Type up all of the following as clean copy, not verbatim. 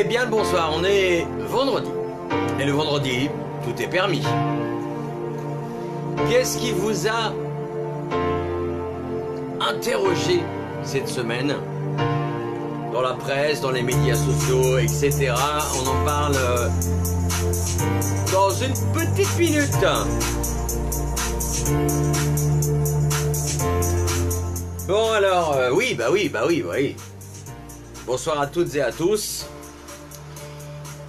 Eh bien le bonsoir, on est vendredi. Et le vendredi, tout est permis. Qu'est-ce qui vous a interrogé cette semaine? Dans la presse, dans les médias sociaux, etc. On en parle dans une petite minute. Bon alors, oui. Bonsoir à toutes et à tous.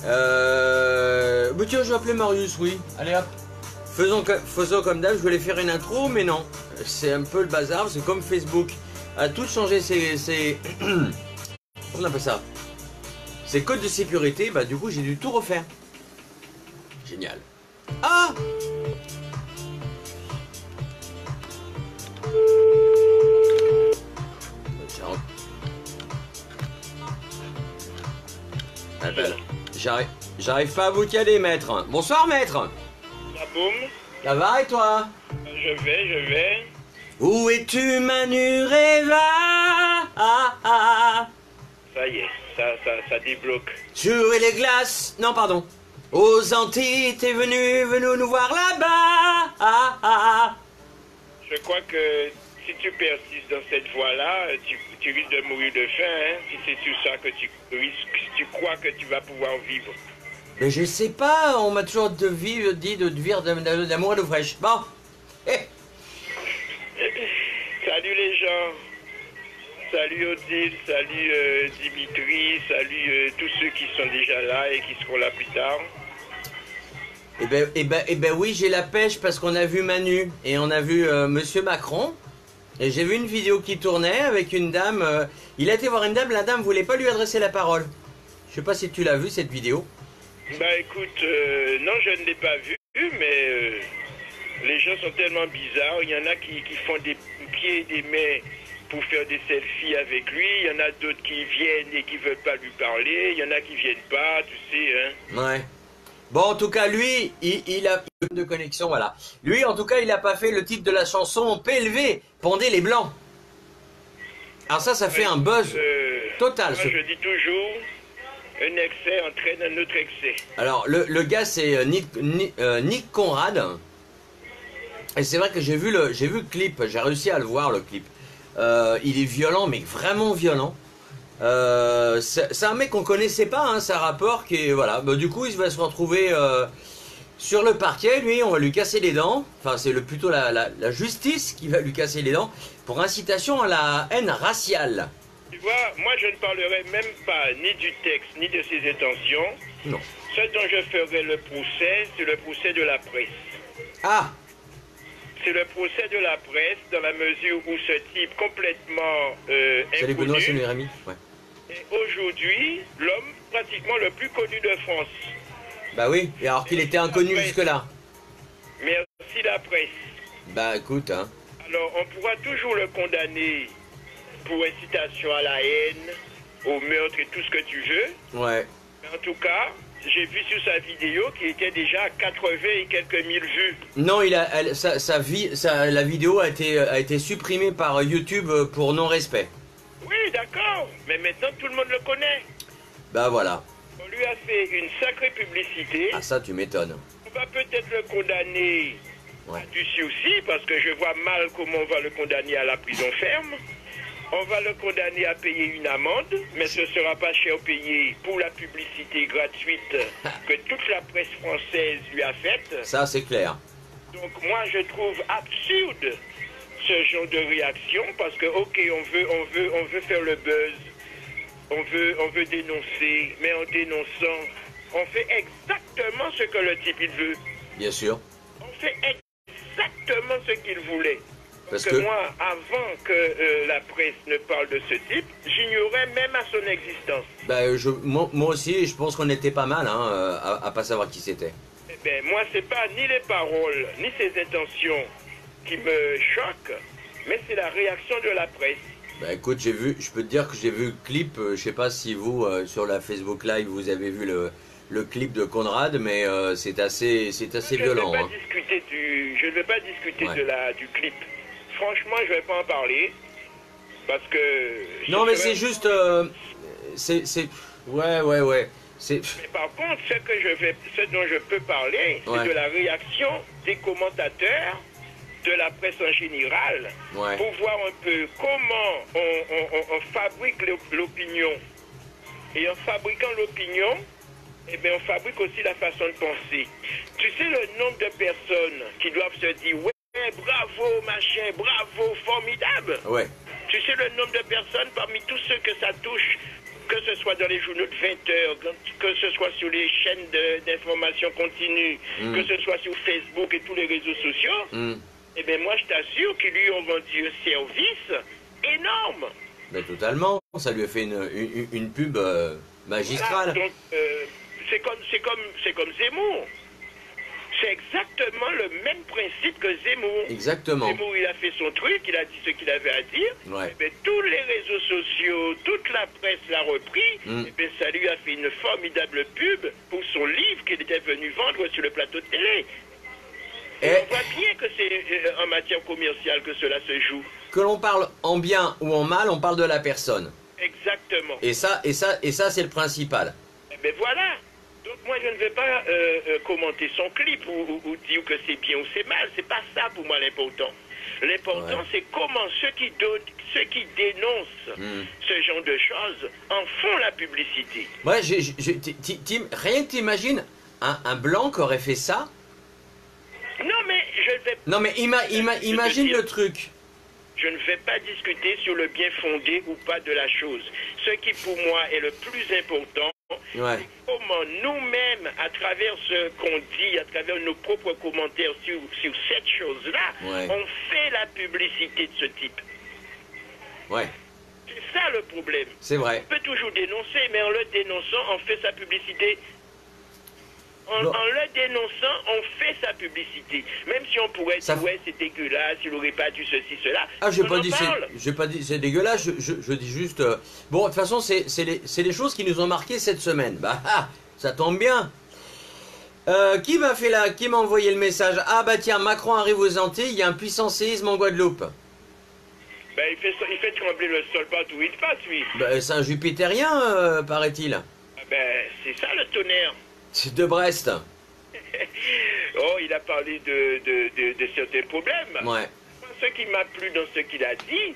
Mais tiens, je vais appeler Marius, oui. Allez hop. Faisons comme d'hab, je voulais faire une intro, mais non. C'est un peu le bazar, c'est comme Facebook. A tout changé ses... On appelle ça. Ses codes de sécurité, bah du coup j'ai dû tout refaire. Génial. Ah! J'arrive pas à vous caler, maître. Bonsoir, maître. La boum. Ça va et toi? Je vais. Où es-tu, Manu Reva? Ça y est, ça débloque. Sur les glaces. Non, pardon. Aux Antilles, t'es venu nous voir là-bas. Je crois que si tu persistes dans cette voie-là, tu risques de mourir de faim, hein, si c'est sur ça que tu crois que tu vas pouvoir vivre. Mais je sais pas, on m'a toujours dit de vivre d'amour et d'eau fraîche. Bon. Salut les gens. Salut Odile, salut Dimitri, salut tous ceux qui sont déjà là et qui seront là plus tard. Eh ben oui, j'ai la pêche parce qu'on a vu Manu et on a vu Monsieur Macron. Et j'ai vu une vidéo qui tournait avec une dame. Il a été voir une dame, la dame voulait pas lui adresser la parole. Je sais pas si tu l'as vu cette vidéo. Bah écoute, non je ne l'ai pas vu, mais les gens sont tellement bizarres. Il y en a qui font des pieds et des mains pour faire des selfies avec lui. Il y en a d'autres qui viennent et qui veulent pas lui parler. Il y en a qui viennent pas, tu sais, hein. Ouais. Bon, en tout cas, lui, il a de connexion, voilà. Lui, en tout cas, il a pas fait le titre de la chanson PLV, Pendez les Blancs. Alors ça fait un buzz total. Moi, je dis toujours, un excès entraîne un autre excès. Alors, le gars, c'est Nick Conrad. Et c'est vrai que j'ai vu le clip, j'ai réussi à le voir, le clip. Il est violent, mais vraiment violent. C'est un mec qu'on connaissait pas, hein, c'est un rappeur qui est, voilà, bah, du coup il va se retrouver sur le parquet, lui on va lui casser les dents, enfin c'est plutôt la justice qui va lui casser les dents pour incitation à la haine raciale. Tu vois, moi je ne parlerai même pas ni du texte ni de ses intentions. Non. Ce dont je ferai le procès, c'est le procès de la presse. Ah. C'est le procès de la presse dans la mesure où ce type complètement Salut Benoît, inconnu salut Rémi. Ouais. est aujourd'hui l'homme pratiquement le plus connu de France. Bah oui, et alors qu'il était inconnu jusque-là. Merci la presse. Bah écoute, hein. Alors on pourra toujours le condamner pour incitation à la haine, au meurtre et tout ce que tu veux. Ouais. Mais en tout cas, j'ai vu sur sa vidéo qui était déjà à 80 et quelques mille vues. Non, la vidéo a été supprimée par YouTube pour non-respect. Oui, d'accord, mais maintenant tout le monde le connaît. Bah voilà. On lui a fait une sacrée publicité. Ah ça, tu m'étonnes. On va peut-être le condamner à du sursis, parce que je vois mal comment on va le condamner à la prison ferme. On va le condamner à payer une amende, mais ce ne sera pas cher payé pour la publicité gratuite que toute la presse française lui a faite. Ça, c'est clair. Donc moi, je trouve absurde ce genre de réaction, parce que, ok, on veut faire le buzz, on veut dénoncer, mais en dénonçant, on fait exactement ce que le type il veut. Bien sûr. On fait exactement ce qu'il voulait. Parce que moi, avant que la presse ne parle de ce type, j'ignorais même à son existence. Bah, moi aussi, je pense qu'on était pas mal hein, à pas savoir qui c'était. Eh bien, moi, c'est pas ni les paroles, ni ses intentions qui me choquent, mais c'est la réaction de la presse. Bah écoute, je peux te dire que j'ai vu le clip, je sais pas si vous, sur la Facebook Live, vous avez vu le clip de Conrad, mais c'est assez violent. Je ne vais pas discuter du clip. Franchement, je ne vais pas en parler, parce que... Non, mais c'est juste... Ouais, ouais, ouais. Mais par contre, ce dont je peux parler, c'est de la réaction des commentateurs, de la presse en général, pour voir un peu comment on fabrique l'opinion. Et en fabriquant l'opinion, eh bien, on fabrique aussi la façon de penser. Tu sais le nombre de personnes qui doivent se dire « Ouais, bravo, machin, bravo, formidable ». Ouais. Tu sais le nombre de personnes parmi tous ceux que ça touche, que ce soit dans les journaux de 20 heures, que ce soit sur les chaînes d'information continue, que ce soit sur Facebook et tous les réseaux sociaux, eh bien moi je t'assure qu'ils lui ont rendu un service énorme. Ben, totalement, ça lui a fait une pub magistrale. Voilà, donc c'est comme Zemmour. C'est exactement le même principe que Zemmour. Exactement. Zemmour, il a fait son truc, il a dit ce qu'il avait à dire. Ouais. Mais tous les réseaux sociaux, toute la presse l'a repris. Et bien, ça lui a fait une formidable pub pour son livre qu'il était venu vendre sur le plateau de télé. Et on voit bien que c'est en matière commerciale que cela se joue. Que l'on parle en bien ou en mal, on parle de la personne. Exactement. Et ça, c'est le principal. Mais voilà. Donc moi je ne vais pas commenter son clip ou dire que c'est bien ou c'est mal. C'est pas ça pour moi l'important. L'important c'est comment ceux qui dénoncent ce genre de choses en font la publicité. Ouais, Tim, rien que t'imagines un blanc qui aurait fait ça. Non mais je ne vais pas... Non mais imagine le truc. Je ne vais pas discuter sur le bien fondé ou pas de la chose. Ce qui pour moi est le plus important, c'est comment nous-mêmes, à travers ce qu'on dit, à travers nos propres commentaires sur cette chose-là, on fait la publicité de ce type. Ouais. C'est ça le problème. C'est vrai. On peut toujours dénoncer, mais en le dénonçant, on fait sa publicité. En le dénonçant, on fait sa publicité. Même si on pourrait dire, ouais, c'est dégueulasse, il n'aurait pas dû ceci, cela. Ah, j'ai pas dit c'est dégueulasse, je dis juste... Bon, de toute façon, c'est les choses qui nous ont marqué cette semaine. Bah, ça tombe bien. Qui m'a envoyé le message? Ah, bah tiens, Macron arrive aux Antilles, il y a un puissant séisme en Guadeloupe. Bah, il fait trembler le sol partout où il passe, lui. Bah, c'est un jupitérien, paraît-il. Ah, ben, c'est ça le tonnerre. C'est de Brest. Oh, il a parlé de certains problèmes. Ouais. Ce qui m'a plu dans ce qu'il a dit,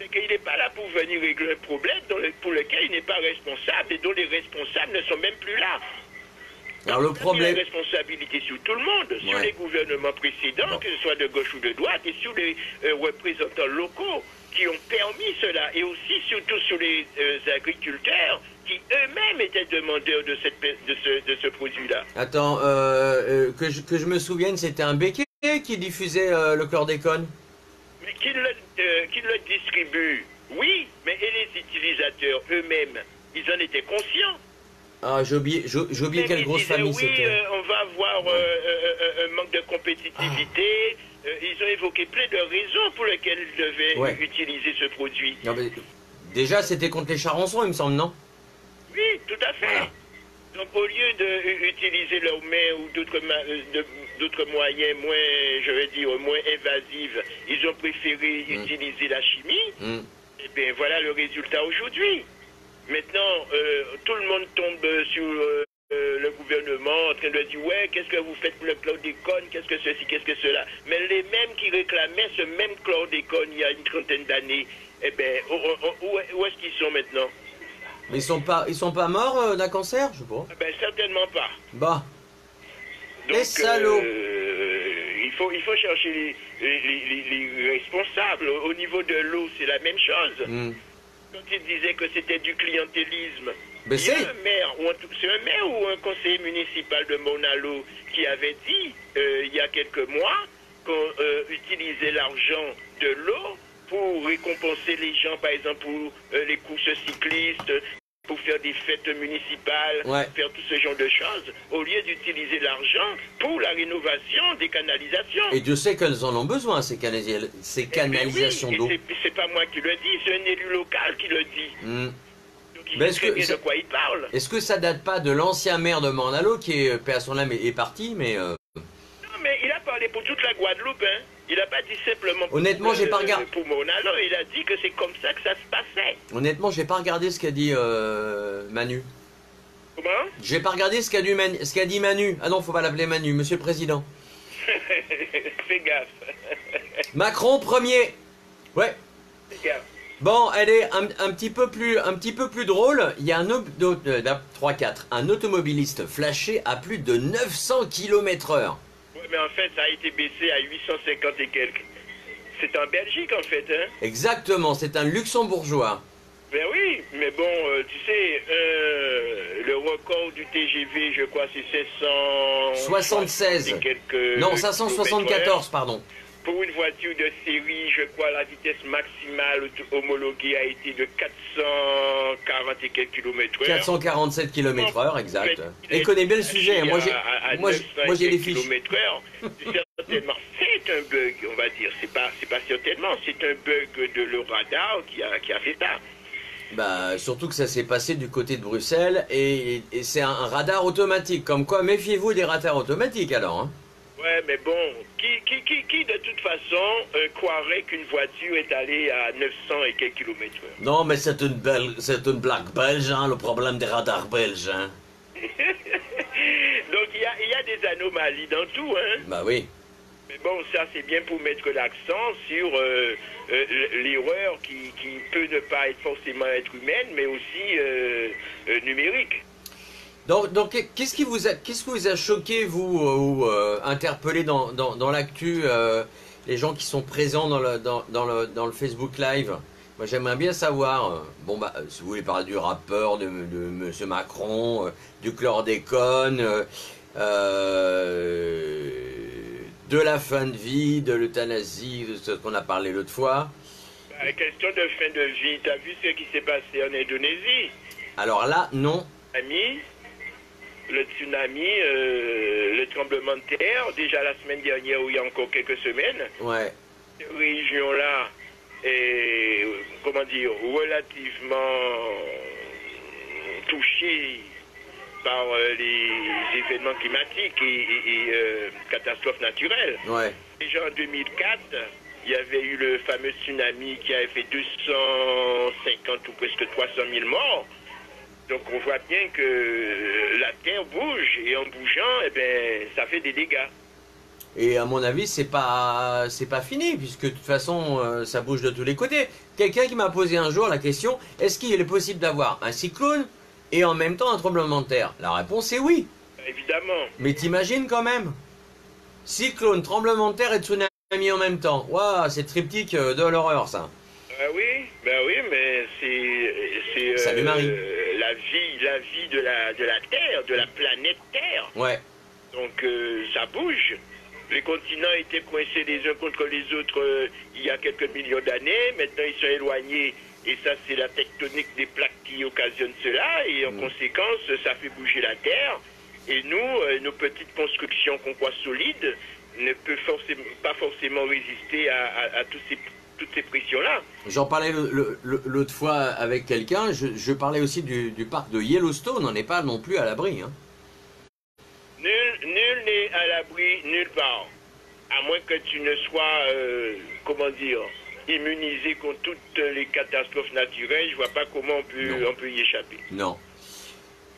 c'est qu'il n'est pas là pour venir régler un problème pour lequel il n'est pas responsable et dont les responsables ne sont même plus là. Alors le problème... Il y a une responsabilité sur tout le monde, sur les gouvernements précédents, que ce soit de gauche ou de droite, et sur les représentants locaux qui ont permis cela, et aussi surtout sur les agriculteurs qui eux-mêmes étaient demandeurs de ce produit-là. Attends, que je me souvienne, c'était un béquet qui diffusait le chlordécone. Mais qui le distribue, oui, mais et les utilisateurs eux-mêmes, ils en étaient conscients. Ah, j'ai oublié quelle grosse famille c'était. Oui, on va avoir un manque de compétitivité. Ils ont évoqué plein de raisons pour lesquelles ils devaient utiliser ce produit. Non, mais déjà, c'était contre les charançons, il me semble, non? Oui, tout à fait. Voilà. Donc, au lieu d'utiliser leurs mains ou d'autres moyens moins invasifs, ils ont préféré utiliser la chimie. Et bien, voilà le résultat aujourd'hui. Maintenant, tout le monde tombe sur le gouvernement en train de dire « Ouais, qu'est-ce que vous faites pour le chlordécone? Qu'est-ce que ceci? Qu'est-ce que cela ?» Mais les mêmes qui réclamaient ce même chlordécone il y a une trentaine d'années, eh bien, où est-ce qu'ils sont maintenant? Mais ils sont pas morts d'un cancer, je sais pas. Ben, certainement pas. Bah. Donc, les salauds. Il faut chercher les responsables. Au niveau de l'eau, c'est la même chose. Quand il disait que c'était du clientélisme, c'est un maire ou un conseiller municipal de Monalo qui avait dit il y a quelques mois qu'on utilisait l'argent de l'eau pour récompenser les gens, par exemple pour les courses cyclistes, pour faire des fêtes municipales, faire tout ce genre de choses, au lieu d'utiliser l'argent pour la rénovation des canalisations. Et Dieu sait qu'elles en ont besoin, ces canalisations d'eau. C'est pas moi qui le dis, c'est un élu local qui le dit. Donc il sait bien de quoi il parle. Est-ce que ça date pas de l'ancien maire de Mornalo, qui est, paix à son âme, est parti, mais... Non, mais il a parlé c'est pour toute la Guadeloupe, hein. Il n'a pas dit simplement honnêtement, j'ai pas regardé. Pour Monalo, il a dit que c'est comme ça que ça se passait. Honnêtement, j'ai pas regardé ce qu'a dit Manu. Comment? J'ai pas regardé ce qu'a dit Manu. Ah non, faut pas l'appeler Manu, Monsieur le Président. Fais gaffe. Macron premier. Ouais. Fais gaffe. Bon, elle est un petit peu plus drôle. Il y a un automobiliste flashé à plus de 900 km/h. Ouais, mais en fait, ça a été baissé à 850 et quelques. C'est en Belgique, en fait, hein. Exactement, c'est un luxembourgeois. Ben oui, mais bon, tu sais, le record du TGV, je crois, c'est 76. et quelques Non, 574, pardon. Pour une voiture de série, je crois, la vitesse maximale homologuée a été de 440 et quelques kilomètres heure. 447 km/h, exact. Il connaît bien le sujet. Moi, j'ai les fiches. Certainement, c'est un bug, on va dire. C'est pas certainement, c'est un bug de le radar qui a fait ça. Bah, surtout que ça s'est passé du côté de Bruxelles et c'est un radar automatique. Comme quoi, méfiez-vous des radars automatiques alors. Hein. Ouais, mais bon, qui de toute façon croirait qu'une voiture est allée à 900 et quelques kilomètres heure? Non, mais c'est une blague belge, hein, le problème des radars belges. Hein. Donc il y a des anomalies dans tout, hein. Bah oui. Mais bon, ça c'est bien pour mettre l'accent sur l'erreur qui peut ne pas être forcément être humaine, mais aussi numérique. Donc qu'est-ce qui vous a choqué, vous, ou interpellé dans l'actu, les gens qui sont présents dans le Facebook Live? Moi, j'aimerais bien savoir, bon, bah, si vous voulez parler du rappeur, de Monsieur Macron, du chlordécone, de la fin de vie, de l'euthanasie, de ce qu'on a parlé l'autre fois. Bah, question de fin de vie, t'as vu ce qui s'est passé en Indonésie? Alors là, non. Le tsunami, le tremblement de terre, déjà la semaine dernière ou il y a encore quelques semaines. Ouais. Cette région-là est, comment dire, relativement touchée par les événements climatiques et catastrophes naturelles. Ouais. Déjà en 2004, il y avait eu le fameux tsunami qui avait fait 250 ou presque 300 000 morts. Donc on voit bien que la terre bouge et en bougeant, eh ben, ça fait des dégâts. Et à mon avis, c'est pas fini, puisque de toute façon, ça bouge de tous les côtés. Quelqu'un qui m'a posé un jour la question, est-ce qu'il est possible d'avoir un cyclone et en même temps un tremblement de terre? La réponse est oui. Évidemment. Mais t'imagines quand même? Cyclone, tremblement de terre et tsunami en même temps. Waouh, c'est triptyque de l'horreur, ça. Oui, mais c'est Salut Marie. La vie de la Terre, de la planète Terre. Ouais. Donc ça bouge. Les continents étaient coincés les uns contre les autres il y a quelques millions d'années. Maintenant, ils sont éloignés. Et ça, c'est la tectonique des plaques qui occasionne cela. Et en conséquence, ça fait bouger la Terre. Et nous, nos petites constructions qu'on croit solides ne peuvent pas forcément résister à toutes ces pressions-là. J'en parlais l'autre fois avec quelqu'un. Je parlais aussi du parc de Yellowstone. On n'est pas non plus à l'abri. Hein. Nul n'est à l'abri nulle part. À moins que tu ne sois, immunisé contre toutes les catastrophes naturelles. Je vois pas comment on peut y échapper. Non.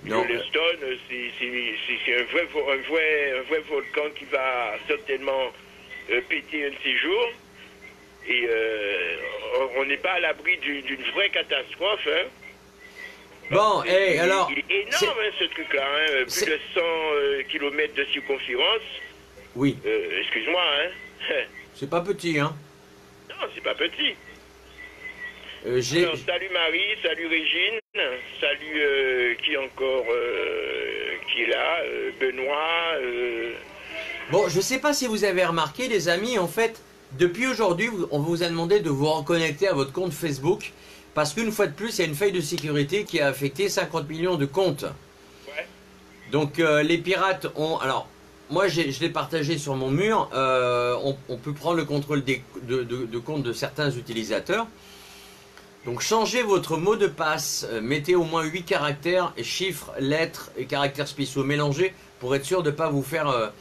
Yellowstone, c'est un vrai volcan qui va certainement péter un de ces jours. Et on n'est pas à l'abri d'une vraie catastrophe. Hein. Bon, alors... Il est énorme, ce truc-là. Hein. Plus de 100 km de circonférence. Oui. Excuse-moi. Hein. C'est pas petit, hein. Non, c'est pas petit. Alors, salut Marie, salut Régine, salut qui encore qui est là, Benoît. Bon, je sais pas si vous avez remarqué, les amis, en fait, depuis aujourd'hui, on vous a demandé de vous reconnecter à votre compte Facebook, parce qu'une fois de plus, il y a une faille de sécurité qui a affecté 50 millions de comptes. Ouais. Donc, les pirates ont... Alors, moi, je l'ai partagé sur mon mur, on peut prendre le contrôle de compte de certains utilisateurs. Donc changez votre mot de passe, mettez au moins 8 caractères, chiffres, lettres et caractères spéciaux mélangés pour être sûr de ne pas vous faire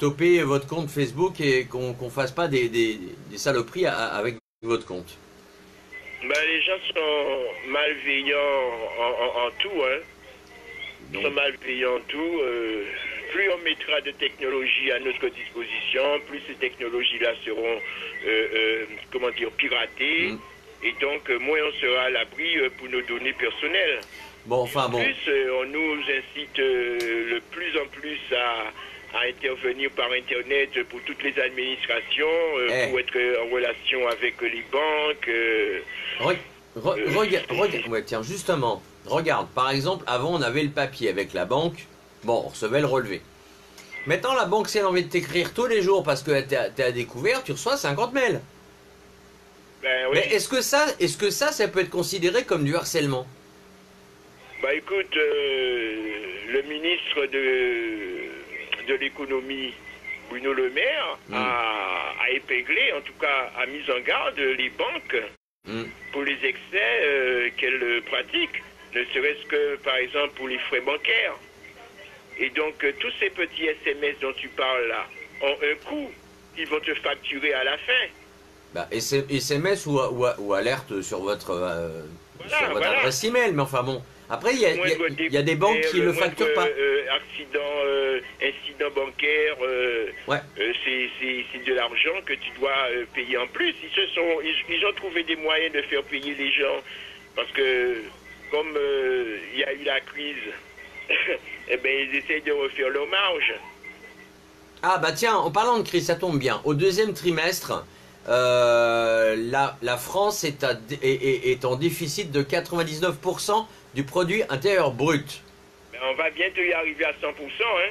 toper votre compte Facebook et qu'on fasse pas des saloperies avec votre compte. Ben, les gens sont malveillants en tout, hein. Ils sont malveillants en tout. Plus on mettra de technologies à notre disposition, plus ces technologies-là seront, comment dire, piratées. Et donc, moins on sera à l'abri pour nos données personnelles. Bon, enfin bon. En plus, on nous incite de plus en plus à intervenir par Internet pour toutes les administrations, pour être en relation avec les banques. Regarde, ouais, tiens, justement, regarde, par exemple, avant on avait le papier avec la banque, bon, on recevait le relevé. Maintenant, la banque, si elle a envie de t'écrire tous les jours parce que t'es à découvert, tu reçois 50 mails. Ben, oui. Mais est-ce que ça peut être considéré comme du harcèlement? Bah écoute, le ministre de l'économie, Bruno Le Maire, a épinglé, en tout cas a mis en garde les banques pour les excès qu'elles pratiquent, ne serait-ce que par exemple pour les frais bancaires. Et donc tous ces petits SMS dont tu parles là ont un coût qu'ils vont te facturer à la fin. Bah, SMS ou alerte sur votre, adresse email, mais enfin bon. Après, il y a des banques qui ne le facturent pas. Incident bancaire, c'est de l'argent que tu dois payer en plus. Ils ont trouvé des moyens de faire payer les gens. Parce que, comme il y a eu la crise, eh ben, ils essayent de refaire leur marge. Ah bah tiens, en parlant de crise, ça tombe bien. Au deuxième trimestre, la France est en déficit de 99% du produit intérieur brut. Mais on va bientôt y arriver à 100%, hein.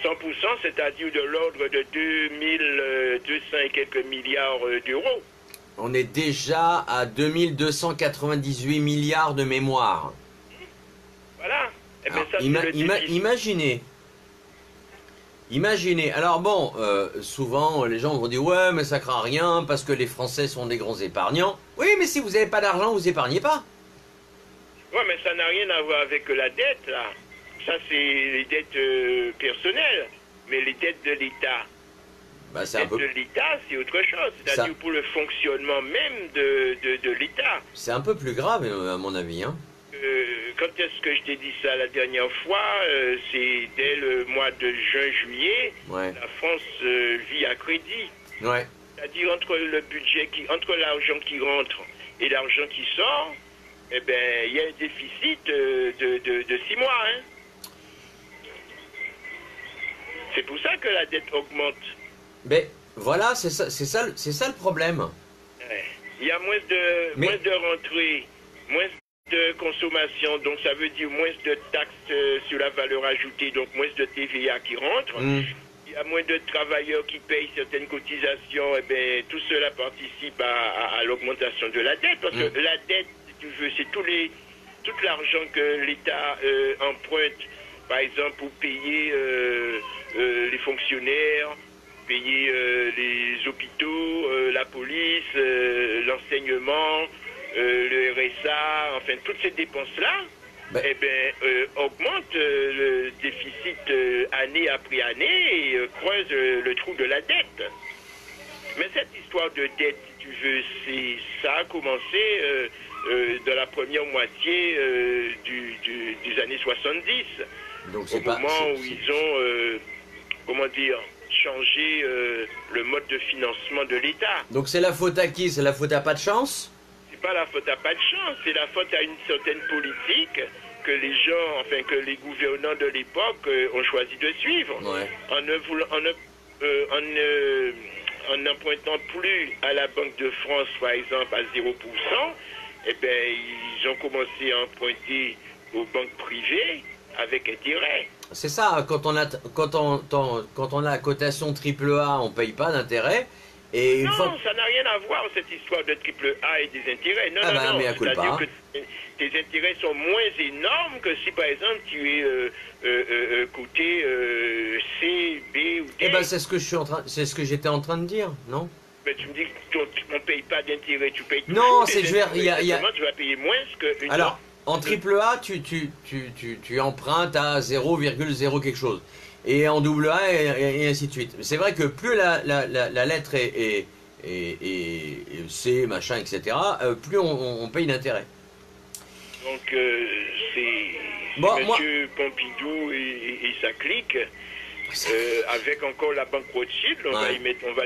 100%, c'est-à-dire de l'ordre de 2200 et quelques milliards d'euros. On est déjà à 2298 milliards de mémoire. Voilà. Eh bien, alors, imaginez. Alors bon, souvent les gens vont dire ouais mais ça craint rien parce que les Français sont des grands épargnants. Oui mais si vous n'avez pas d'argent vous épargnez pas. Ouais mais ça n'a rien à voir avec la dette là. Ça c'est les dettes personnelles. Mais les dettes de l'État. Bah, les dettes de l'État c'est autre chose. C'est-à-dire pour le fonctionnement même de l'État. C'est un peu plus grave à mon avis hein. Quand est-ce que je t'ai dit ça la dernière fois? C'est dès le mois de juin-juillet, la France vit à crédit. Ouais. C'est-à-dire entre l'argent qui rentre et l'argent qui sort, eh ben il y a un déficit de 6 mois. Hein. C'est pour ça que la dette augmente. Mais voilà, c'est ça le problème. Il y a moins de rentrées, moins de consommation, donc ça veut dire moins de taxes sur la valeur ajoutée, donc moins de TVA qui rentre. Il y a moins de travailleurs qui payent certaines cotisations, et bien tout cela participe à l'augmentation de la dette, parce que la dette, si tu veux, c'est tout l'argent que l'État emprunte, par exemple pour payer les fonctionnaires, payer les hôpitaux, la police, l'enseignement, le RSA, enfin toutes ces dépenses-là, eh ben, augmentent le déficit année après année et creuse le trou de la dette. Mais cette histoire de dette, si tu veux, ça a commencé dans la première moitié des années 70, donc au moment où ils ont, comment dire, changé le mode de financement de l'État. Donc c'est la faute à qui? C'est la faute à pas de chance? Pas la faute à pas de chance, c'est la faute à une certaine politique que les gens, enfin que les gouvernants de l'époque ont choisi de suivre. En n'empruntant plus à la Banque de France, par exemple, à 0%, eh bien, ils ont commencé à emprunter aux banques privées avec intérêt. C'est ça, quand on a la cotation AAA, on paye pas d'intérêt. Et non, ça n'a rien à voir, cette histoire de triple A et des intérêts. Non, non. C'est-à-dire que tes intérêts sont moins énormes que si, par exemple, tu es côté C, B ou D. Eh ben, c'est ce que j'étais en train de dire, non? Mais tu me dis qu'on ne paye pas d'intérêt, tu payes tout. Non, c'est comment tu vas payer moins que une Alors, En triple A, tu empruntes à 0,0 quelque chose. Et en double A, et ainsi de suite. C'est vrai que plus la lettre est C, machin, etc., plus on paye d'intérêt. Donc, c'est Bon, Monsieur Pompidou et sa clique, avec encore la banque Rothschild, on va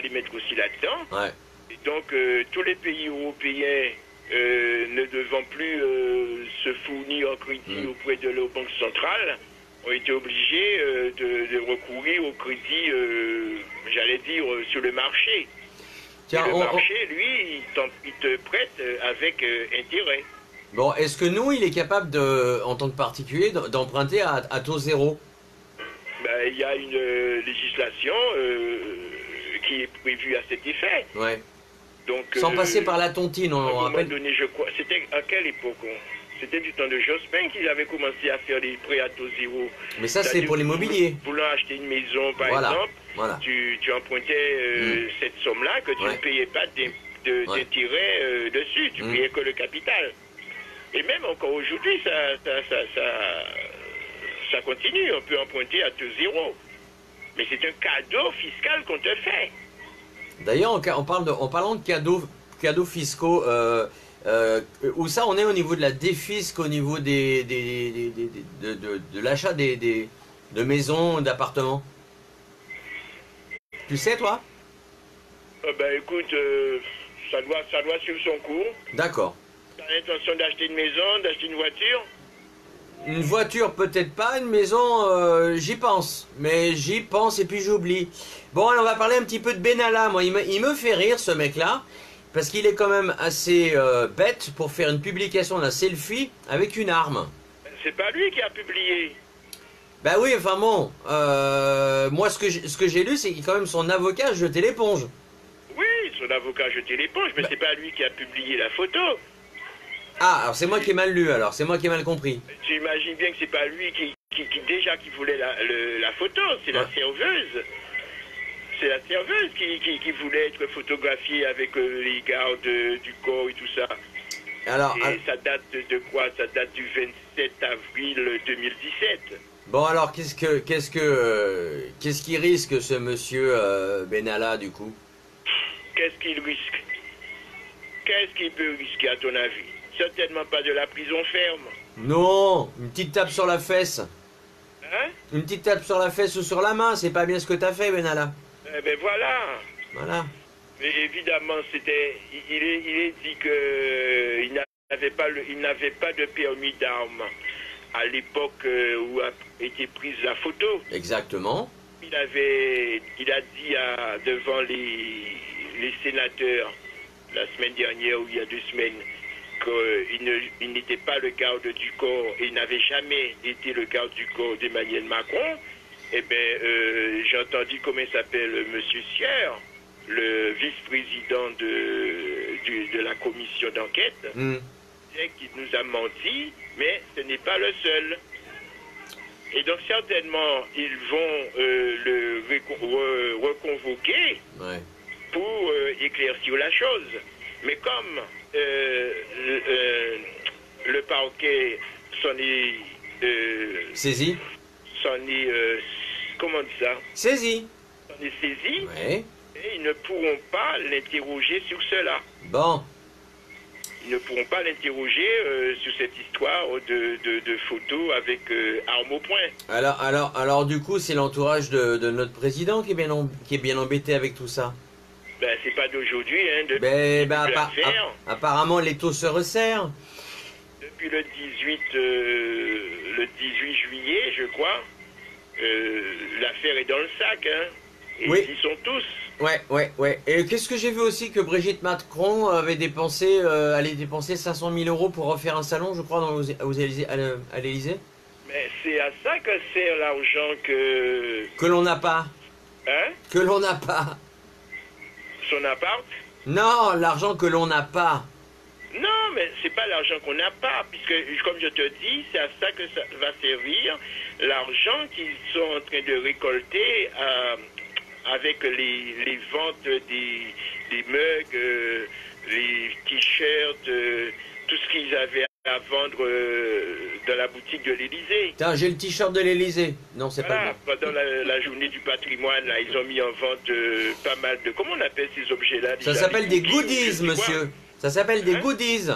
les mettre aussi là-dedans. Ouais. Et donc, tous les pays européens ne devant plus se fournir en crédit auprès de leur banque centrale, ont été obligés de recourir au crédit, j'allais dire, sur le marché. Tiens, le marché, lui, il te prête avec intérêt. Bon, est-ce que nous, il est capable, en tant que particulier, d'emprunter à taux zéro? Ben, il y a une législation qui est prévue à cet effet. Ouais. Donc, sans passer par la tontine, on rappelle. Donné, je crois, c'était à quelle époque? C'était du temps de Jospin qu'il avait commencé à faire des prêts à taux zéro. Mais ça, c'est pour l'immobilier. Voulant acheter une maison, par exemple, tu empruntais cette somme-là que tu ne payais pas d'intérêt dessus, tu payais que le capital. Et même encore aujourd'hui, ça continue, on peut emprunter à taux zéro. Mais c'est un cadeau fiscal qu'on te fait. D'ailleurs, en parlant de cadeaux fiscaux, où ça on est au niveau de la défisque, au niveau de l'achat de maisons, d'appartements? Tu sais, toi? Ben écoute, ça doit suivre son cours. D'accord. T'as l'intention d'acheter une maison, d'acheter une voiture? Une voiture peut-être pas, une maison j'y pense. Mais j'y pense et puis j'oublie. Bon, alors on va parler un petit peu de Benalla. Moi, il me fait rire ce mec-là. Parce qu'il est quand même assez bête pour faire une publication d'un selfie avec une arme. C'est pas lui qui a publié. Bah oui, enfin bon. Moi, ce que j'ai lu, c'est que quand même son avocat a jeté l'éponge. Oui, son avocat a jeté l'éponge, mais c'est pas lui qui a publié la photo. Ah, alors c'est moi qui ai mal lu, alors. C'est moi qui ai mal compris. Tu imagines bien que c'est pas lui qui voulait la photo, c'est la serveuse. C'est la serveuse qui voulait être photographiée avec les gardes du corps et tout ça. Alors, et ça date de quoi? Ça date du 27 avril 2017. Bon, alors qu'est-ce qu'il risque ce monsieur Benalla du coup? Qu'est-ce qu'il risque? Qu'est-ce qu'il peut risquer à ton avis? Certainement pas de la prison ferme. Non, une petite tape sur la fesse. Hein? Une petite tape sur la fesse ou sur la main, c'est pas bien ce que t'as fait, Benalla. Eh ben voilà. Voilà. Mais évidemment, il est dit que il n'avait pas de permis d'armes à l'époque où a été prise la photo. Exactement. Il a dit devant les sénateurs la semaine dernière ou il y a 2 semaines qu'il n'était pas le garde du corps et il n'avait jamais été le garde du corps d'Emmanuel Macron. Eh bien, j'ai entendu comment il s'appelle Monsieur Sierre, le vice-président de la commission d'enquête, qui nous a menti, mais ce n'est pas le seul. Et donc certainement, ils vont le reconvoquer pour éclaircir la chose. Mais comme le parquet s'en est saisi, comment on dit ça? Saisi. S'en est saisi. Ouais. Et ils ne pourront pas l'interroger sur cela. Bon. Ils ne pourront pas l'interroger sur cette histoire de photos avec armes au poing. Alors du coup, c'est l'entourage de notre président qui est bien embêté avec tout ça. Ben, c'est pas d'aujourd'hui, hein. Apparemment, les taux se resserrent. Depuis le 18 juillet, je crois, l'affaire est dans le sac, hein. Et ils y sont tous. Ouais. Et qu'est-ce que j'ai vu aussi que Brigitte Macron allait dépenser 500 000 euros pour refaire un salon, je crois, à l'Élysée. Mais c'est à ça que sert l'argent que l'on n'a pas. Hein? Que l'on n'a pas. Son appart? Non, l'argent que l'on n'a pas. Non, mais c'est pas l'argent qu'on n'a pas, puisque, comme je te dis, c'est à ça que ça va servir l'argent qu'ils sont en train de récolter avec les ventes des mugs, les t-shirts, tout ce qu'ils avaient à vendre dans la boutique de l'Élysée. Tiens, j'ai le t-shirt de l'Élysée. Non, c'est Voilà, pas pendant la journée du patrimoine, là, ils ont mis en vente pas mal de... Comment on appelle ces objets-là ça déjà, s'appelle les des goodies, monsieur. Ça s'appelle des Hein? goodies.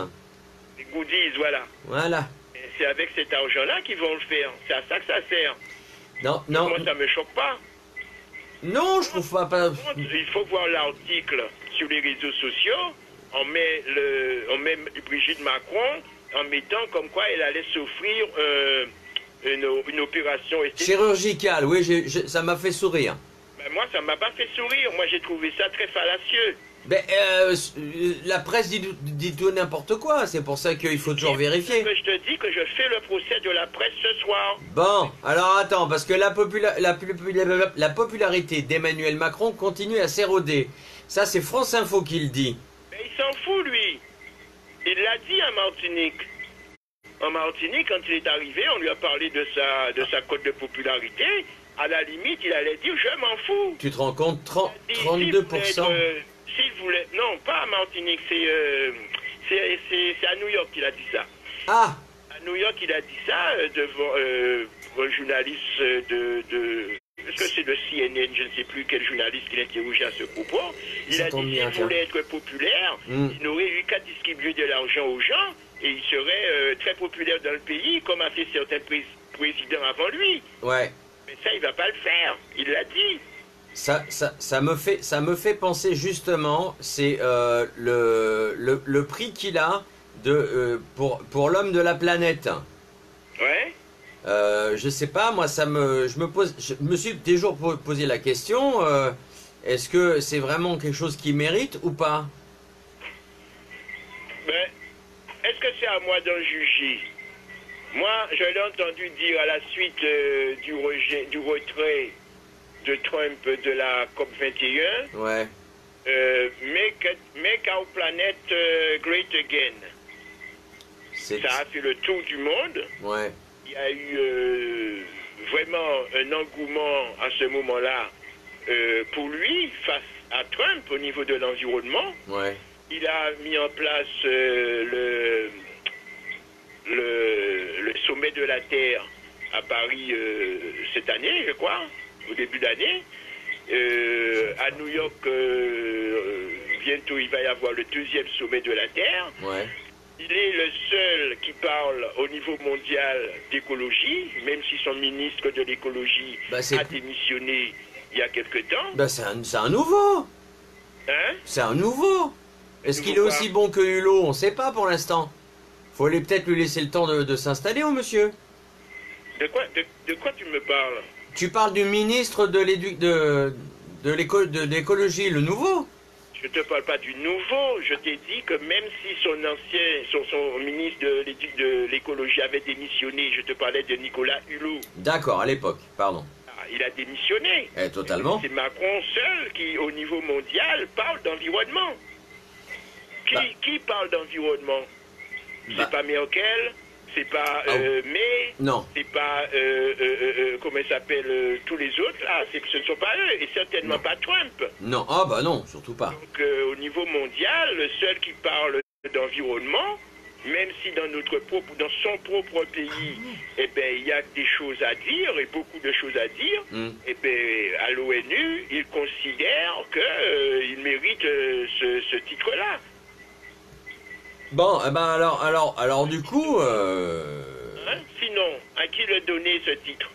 Des goodies, voilà. Voilà. Et c'est avec cet argent-là qu'ils vont le faire. C'est à ça que ça sert. Non, non. Moi, ça me choque pas. Non, je trouve pas. Il faut voir l'article sur les réseaux sociaux. On met Brigitte Macron en mettant comme quoi elle allait s'offrir une opération esthétique. Chirurgical, oui, ça m'a fait sourire. Ben, moi, ça m'a pas fait sourire. Moi, j'ai trouvé ça très fallacieux. Ben, la presse dit tout n'importe quoi, c'est pour ça qu'il faut toujours vérifier. Je te dis que je fais le procès de la presse ce soir. Bon, alors attends, parce que la popularité d'Emmanuel Macron continue à s'éroder. Ça, c'est France Info qui le dit. Mais il s'en fout, lui. Il l'a dit à Martinique. En Martinique, quand il est arrivé, on lui a parlé de sa cote de popularité. À la limite, il allait dire « je m'en fous ». Tu te rends compte, 32%. S'il voulait... Non, pas à Martinique, c'est à New York qu'il a dit ça. Ah! À New York, il a dit ça devant un journaliste est-ce que c'est de CNN, je ne sais plus quel journaliste qui l'interrogeait à ce propos. Il a dit qu'il voulait être populaire, il n'aurait eu qu'à distribuer de l'argent aux gens et il serait très populaire dans le pays, comme a fait certains présidents avant lui. Ouais. Mais ça, il va pas le faire. Il l'a dit. Ça me fait penser justement, c'est le prix qu'il a pour l'homme de la planète. Ouais. Je sais pas, moi je me suis toujours posé la question, est-ce que c'est vraiment quelque chose qui mérite ou pas? Ben, est-ce que c'est à moi d'en juger? Moi, je l'ai entendu dire à la suite du retrait de Trump de la COP 21. Ouais. Make our planet great again. Ça a fait le tour du monde. Ouais. Il y a eu vraiment un engouement à ce moment-là pour lui face à Trump au niveau de l'environnement. Ouais. Il a mis en place le sommet de la Terre à Paris cette année, je crois, au début d'année. À New York, bientôt il va y avoir le deuxième sommet de la Terre. Ouais. Il est le seul qui parle au niveau mondial d'écologie, même si son ministre de l'écologie a démissionné il y a quelque temps. Bah c'est un nouveau. Hein? C'est un nouveau. Est-ce qu'il est aussi bon que Hulot? On ne sait pas pour l'instant. Faut peut-être lui laisser le temps de s'installer, au monsieur. De quoi tu me parles? Tu parles du ministre de l'écologie, le nouveau? Je ne te parle pas du nouveau. Je t'ai dit que même si son ministre de l'écologie avait démissionné, je te parlais de Nicolas Hulot. D'accord, à l'époque, pardon. Il a démissionné. Totalement. C'est Macron seul qui, au niveau mondial, parle d'environnement. Qui parle d'environnement? C'est pas Merkel, c'est pas May, non. C'est pas, comment il s'appelle, tous les autres, là, ce ne sont pas eux, et certainement pas Trump. Non, ah bah non, surtout pas. Donc, au niveau mondial, le seul qui parle d'environnement, même si dans son propre pays, eh ben, il y a des choses à dire, et beaucoup de choses à dire, eh ben, à l'ONU, ils considèrent qu'il mérite ce titre-là. Bon, eh ben alors du coup... Hein? Sinon, à qui le donner ce titre?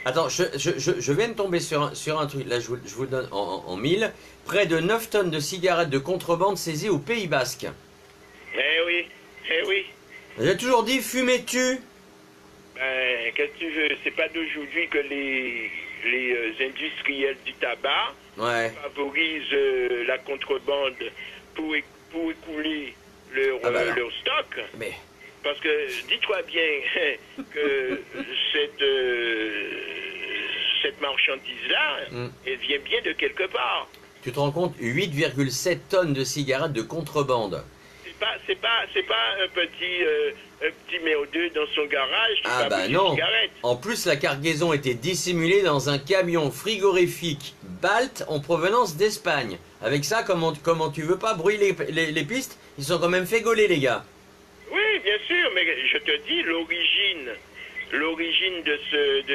Attends, je viens de tomber sur un truc, là je vous le donne en 1000. Près de 9 tonnes de cigarettes de contrebande saisies au Pays Basque. Eh oui, eh oui. J'ai toujours dit, fumez tue. Ben, qu'est-ce que tu veux? C'est pas d'aujourd'hui que les industriels du tabac favorisent la contrebande pour écouler leur stock. Mais... Parce que, dis-toi bien que cette marchandise-là, elle vient bien de quelque part. Tu te rends compte, 8,7 tonnes de cigarettes de contrebande. C'est pas un petit méodeux dans son garage qui fabrique des cigarettes. En plus, la cargaison était dissimulée dans un camion frigorifique Balt en provenance d'Espagne. Avec ça, comment tu veux pas brûler les pistes? Ils sont quand même fait gauler, les gars. oui, bien sûr, mais je te dis, l'origine de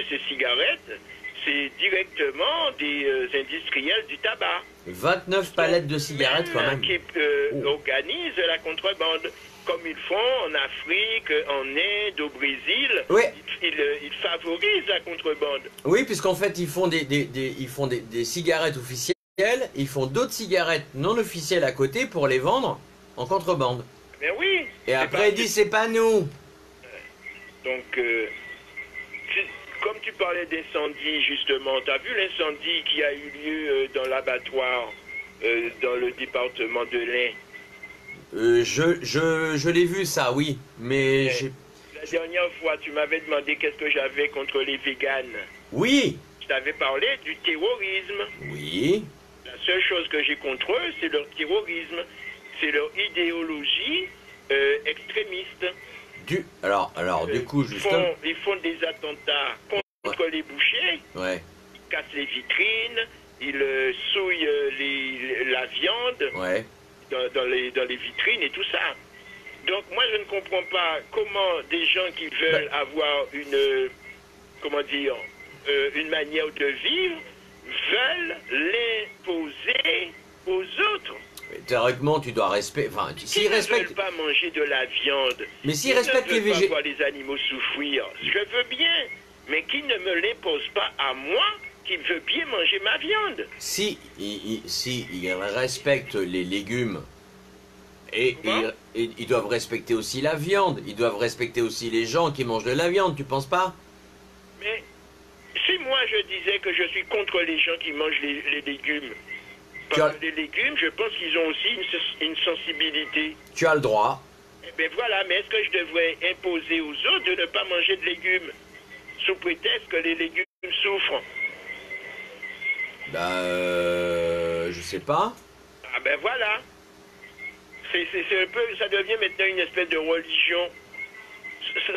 ces cigarettes, c'est directement des industriels du tabac. 29 palettes de cigarettes quand même. Qui organisent la contrebande. Comme ils font en Afrique, en Inde, au Brésil, Oui. Ils favorisent la contrebande. Oui, puisqu'en fait, ils font des cigarettes officielles, ils font d'autres cigarettes non officielles à côté pour les vendre en contrebande. Mais oui. Et après, ils disent, c'est pas nous. Donc, comme tu parlais d'incendie, justement, tu as vu l'incendie qui a eu lieu dans l'abattoir, dans le département de l'Ain? Je l'ai vu ça, oui, mais la dernière fois, tu m'avais demandé qu'est-ce que j'avais contre les véganes. Oui. Je t'avais parlé du terrorisme. Oui. La seule chose que j'ai contre eux, c'est leur terrorisme. C'est leur idéologie extrémiste. Alors, du coup, justement... Ils font des attentats contre les bouchers. Ouais. Ils cassent les vitrines. Ils souillent la viande. Ouais. Dans les vitrines et tout ça. Donc moi je ne comprends pas comment des gens qui veulent avoir une une manière de vivre veulent l'imposer aux autres. Mais théoriquement tu dois respecter. Enfin, s'ils respectent. Ils ne veulent pas manger de la viande. Mais s'ils respectent les végétaux. Ils ne veulent pas voir les animaux souffrir. Je veux bien, mais qui ne me l'impose pas à moi, qui veut bien manger ma viande. Si ils respectent les légumes et ils doivent respecter aussi la viande, ils doivent respecter aussi les gens qui mangent de la viande, tu penses pas? Mais si moi je disais que je suis contre les gens qui mangent les légumes, parce que les légumes, je pense qu'ils ont aussi une sensibilité. Tu as le droit. Eh bien voilà, mais est-ce que je devrais imposer aux autres de ne pas manger de légumes, sous prétexte que les légumes souffrent? Je sais pas. Ah ben voilà. C'est un peu, ça devient maintenant une espèce de religion.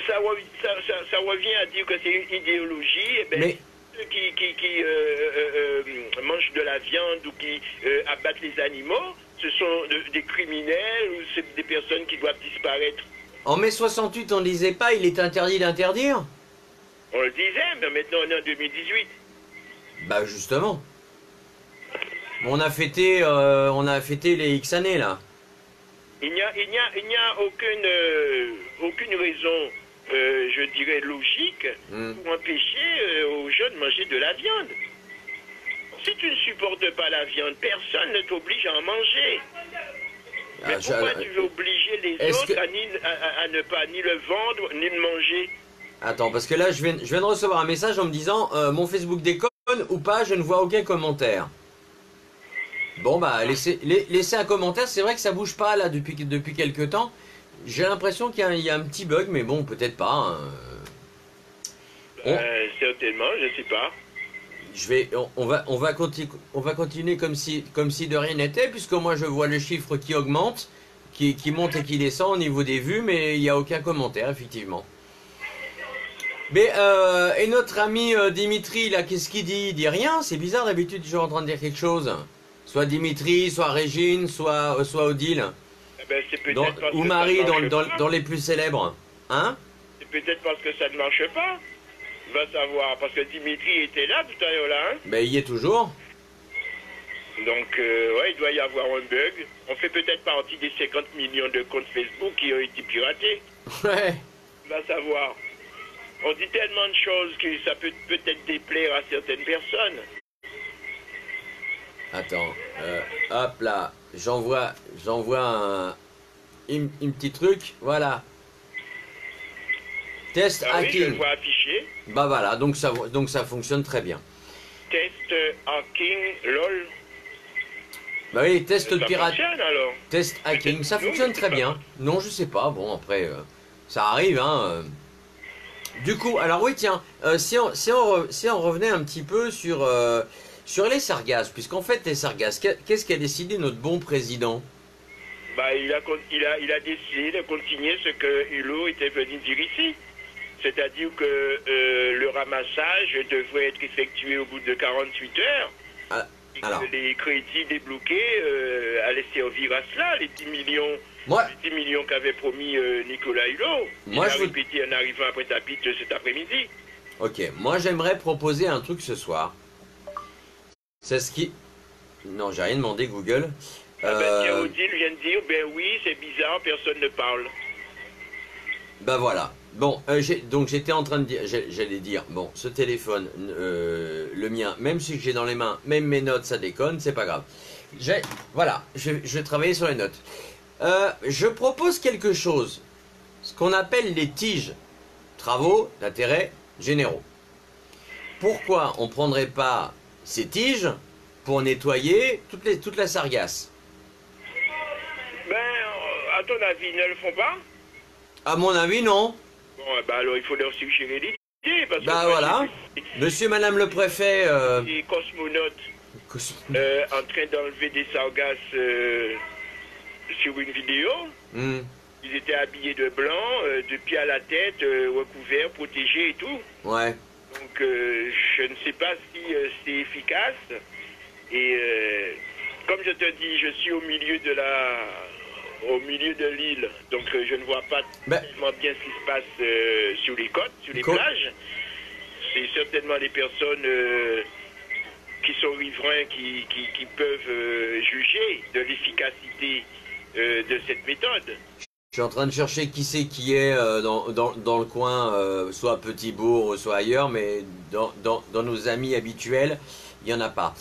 Ça revient à dire que c'est une idéologie. Et ben, mais... ceux qui mangent de la viande ou qui abattent les animaux, ce sont des criminels ou c'est des personnes qui doivent disparaître. En mai 68, on disait pas il est interdit d'interdire? On le disait, mais maintenant on est en 2018. Bah justement. On a fêté les X années là. Il n'y a aucune raison, je dirais, logique pour empêcher aux gens de manger de la viande. Si tu ne supportes pas la viande, personne ne t'oblige à en manger. Mais pourquoi tu veux obliger les autres à ne pas ni le vendre, ni le manger? Attends, parce que là, je viens de recevoir un message en me disant mon Facebook déconne ou pas, je ne vois aucun commentaire. Bon, bah, laissez un commentaire. C'est vrai que ça bouge pas là depuis quelques temps. J'ai l'impression qu'il y a un petit bug, mais bon, peut-être pas. Certainement, je sais pas. On va continuer comme si de rien n'était, puisque moi je vois le chiffre qui augmente, qui monte et qui descend au niveau des vues, mais il n'y a aucun commentaire, effectivement. Mais et notre ami Dimitri là, qu'est-ce qu'il dit? Il dit rien. C'est bizarre, d'habitude toujours en train de dire quelque chose. Soit Dimitri, soit Régine, soit Odile. Eh ben, ou Marie dans les plus célèbres. Hein? C'est peut-être parce que ça ne marche pas. Va savoir, parce que Dimitri était là tout à l'heure là. Hein? Ben il y est toujours. Donc ouais, il doit y avoir un bug. On fait peut-être partie des 50 millions de comptes Facebook qui ont été piratés. Ouais. Va savoir. On dit tellement de choses que ça peut peut-être déplaire à certaines personnes. Attends, hop là, j'envoie un petit truc, voilà. Test hacking. Oui, je le vois affiché. Bah voilà, donc ça fonctionne très bien. Test hacking, lol. Bah oui, test ça pirate. Fonctionne, alors. Test hacking, ça fonctionne très bien. Non, je sais pas, bon après, ça arrive, hein. Du coup, alors oui, tiens, si on revenait un petit peu sur les sargasses, puisqu'en fait, les sargasses, qu'est-ce qu'a décidé notre bon président? Bah, il a décidé de continuer ce que Hulot était venu dire ici. C'est-à-dire que le ramassage devrait être effectué au bout de 48 heures. Alors. Et que les crédits débloqués allaient servir à cela, les 10 millions Moi, Les 10 millions qu'avait promis Nicolas Hulot. Il a répété en arrivant après ta pite cet après-midi. Ok, moi j'aimerais proposer un truc ce soir. C'est ce qui... Non, j'ai rien demandé, Google. Ah ben tiens, Odile vient de dire, ben oui, c'est bizarre, personne ne parle. Ben voilà. Bon, donc j'étais en train de dire, j'allais dire, bon, ce téléphone, le mien, même si j'ai dans les mains, même mes notes, ça déconne, c'est pas grave. Voilà, je vais travailler sur les notes. Je propose quelque chose, ce qu'on appelle les tiges, travaux d'intérêt généraux. Pourquoi on prendrait pas ces tiges pour nettoyer toute la sargasse? Ben, à ton avis, ne le font pas? À mon avis, non. Bon, ben alors il faut leur suggérer l'idée. Bah voilà, monsieur, madame le préfet... Des cosmonautes en train d'enlever des sargasses sur une vidéo. Ils étaient habillés de blanc, de pied à la tête, recouverts, protégés et tout. Ouais. Donc je ne sais pas si c'est efficace. Et comme je te dis, je suis au milieu de l'île, donc je ne vois pas tellement bien ce qui se passe sur les côtes, sur les plages. C'est certainement les personnes qui sont riverains qui peuvent juger de l'efficacité de cette méthode. Je suis en train de chercher qui c'est qui est dans le coin, soit à Petit-Bourg, soit ailleurs, mais dans nos amis habituels, il n'y en a pas.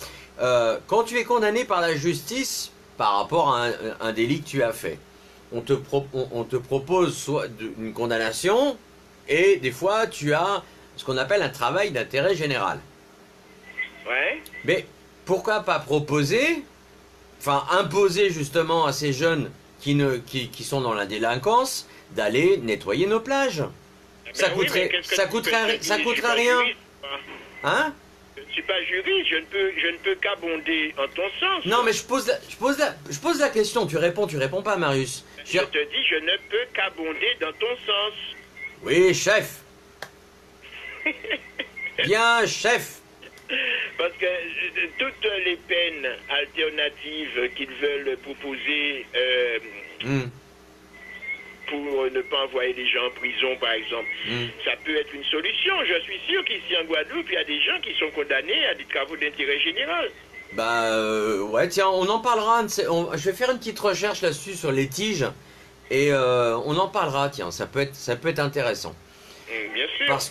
Quand tu es condamné par la justice par rapport à un délit que tu as fait, on te propose soit une condamnation et des fois tu as ce qu'on appelle un travail d'intérêt général. Ouais. Mais pourquoi pas proposer, enfin imposer justement à ces jeunes qui sont dans la délinquance d'aller nettoyer nos plages? Ça coûterait rien. Hein? Je ne suis pas juriste, je ne peux qu'abonder en ton sens. Non, mais je pose la question, tu réponds pas, Marius. Je te dis, je ne peux qu'abonder dans ton sens. Oui, chef. Bien, chef. Parce que toutes les peines alternatives qu'ils veulent proposer pour ne pas envoyer les gens en prison, par exemple, ça peut être une solution. Je suis sûr qu'ici en Guadeloupe, il y a des gens qui sont condamnés à des travaux d'intérêt général. Bah, ouais, tiens, on en parlera. Je vais faire une petite recherche là-dessus sur les tiges. Et on en parlera, tiens, ça peut être intéressant. Bien sûr. Parce